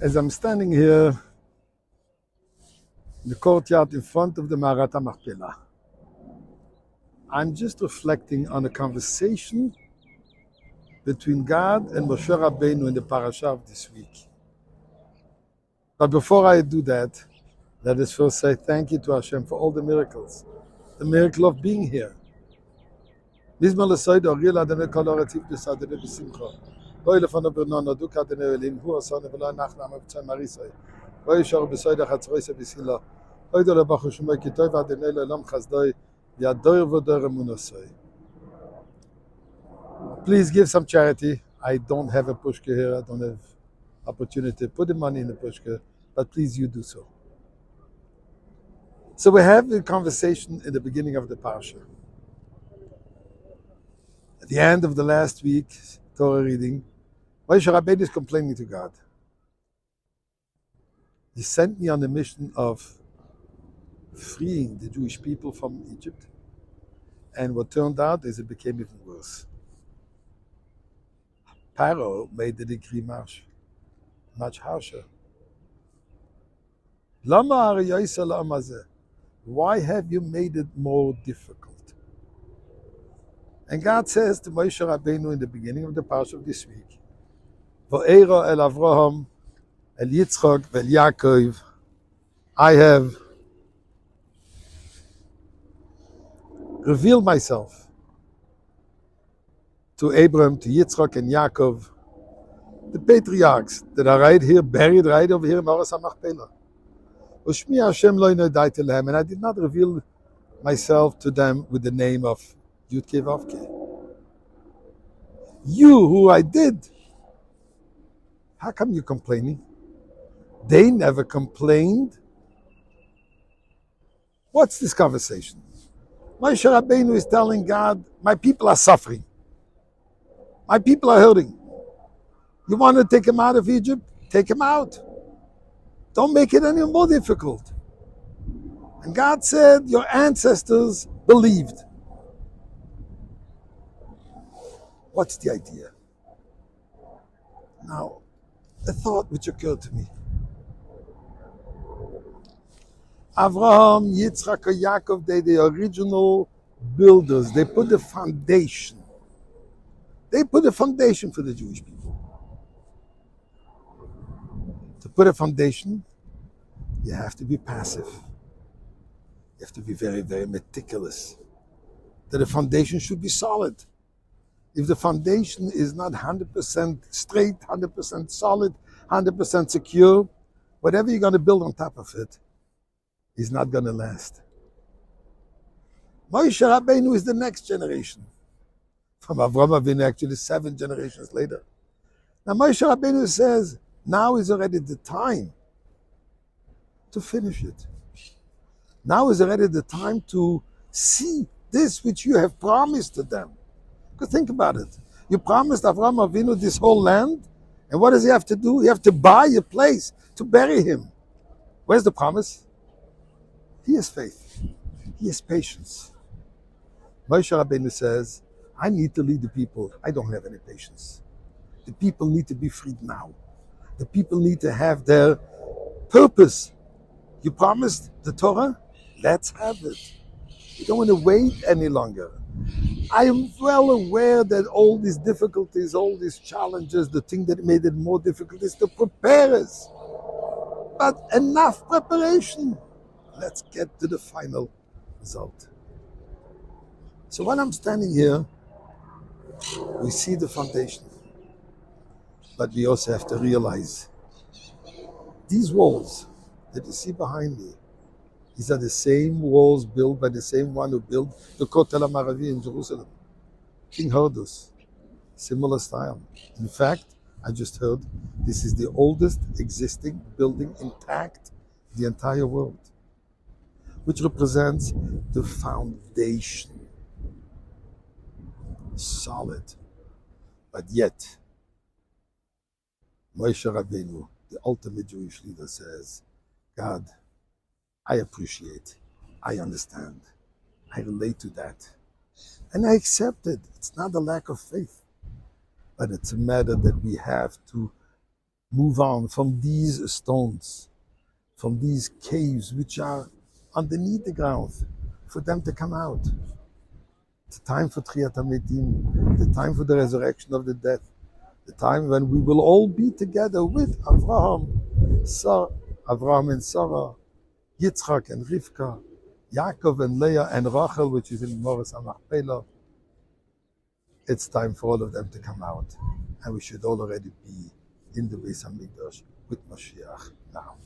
As I'm standing here in the courtyard in front of the Marat HaMachpelah, I'm just reflecting on a conversation between God and Moshe Rabbeinu in the parasha of this week. But before I do that, let us first say thank you to Hashem for all the miracles. The miracle of being here. Mizmor l'soid oril Adonai kol ha'arativ d'sadene b'simcha. Boi lefano b'rnono duk Adonai Elohim hu asane v'lo anachna amavitzay marisay. Boi yishor b'soid ha'chatzroise b'sila. Boi do lebachu shumay kitoi v'Adonai le'olam chazdoi v'yadoir v'odor emunosoi. Please give some charity. I don't have a pushka here. I don't have opportunity to put the money in the pushka, but please you do so. So we have a conversation in the beginning of the parsha. At the end of the last week's Torah reading, Moshe Rabbeinu is complaining to God. He sent me on a mission of freeing the Jewish people from Egypt, and what turned out is it became even worse. Paro made the decree much harsher. Why have you made it more difficult? And God says to Moshe Rabbeinu in the beginning of the parsha of this week, V'eiro el Avraham, el Yitzchak, vel Yaakov, I have revealed myself to Abraham, to Yitzchak and Yaakov, the patriarchs that are right here, buried right over here in Marat HaMachpelah. Ushmi Hashem lo nodaiti lehem, and I did not reveal myself to them with the name of Yudke Vavke. You, who I did, how come you're complaining? They never complained. What's this conversation? Moshe Rabbeinu is telling God, my people are suffering. My people are hurting. You want to take them out of Egypt? Take them out. Don't make it any more difficult. And God said, your ancestors believed. What's the idea? Now, a thought which occurred to me. Avraham, Yitzchak, and Yaakov, they're the original builders. They put the foundation. They put the foundation for the Jewish people. To put a foundation, you have to be passive. You have to be very, very meticulous. That the foundation should be solid. If the foundation is not 100% straight, 100% solid, 100% secure, whatever you're going to build on top of it is not going to last. Moshe Rabbeinu is the next generation. From Avraham Avinu, actually 7 generations later. Now Moshe Rabbeinu says, now is already the time to finish it. Now is already the time to see this which you have promised to them. Because think about it. You promised Avraham Avinu this whole land, and what does he have to do? He has to buy a place to bury him. Where's the promise? He has faith. He has patience. Moshe Rabbeinu says, I need to lead the people. I don't have any patience. The people need to be freed now. The people need to have their purpose. You promised the Torah? Let's have it. You don't want to wait any longer. I am well aware that all these difficulties, all these challenges, the thing that made it more difficult is to prepare us. But enough preparation. Let's get to the final result. So when I'm standing here, we see the foundation. But we also have to realize these walls that you see behind me, these are the same walls built by the same one who built the Kotel HaMaravi in Jerusalem, King Hordus. Similar style. In fact, I just heard this is the oldest existing building intact in the entire world, which represents the foundation. Solid. But yet, Moshe Rabbeinu, the ultimate Jewish leader, says, God, I appreciate, I understand, I relate to that, and I accept it. It's not a lack of faith, but it's a matter that we have to move on from these stones, from these caves which are underneath the ground, for them to come out. The time for Tchiyat HaMetim, the time for the resurrection of the dead, the time when we will all be together with Avraham and Sarah, Yitzchak and Rivka, Yaakov and Leah and Rachel, which is in Moras HaMachpelah. It's time for all of them to come out. And we should all already be in the Beis HaMikdash with Mashiach now.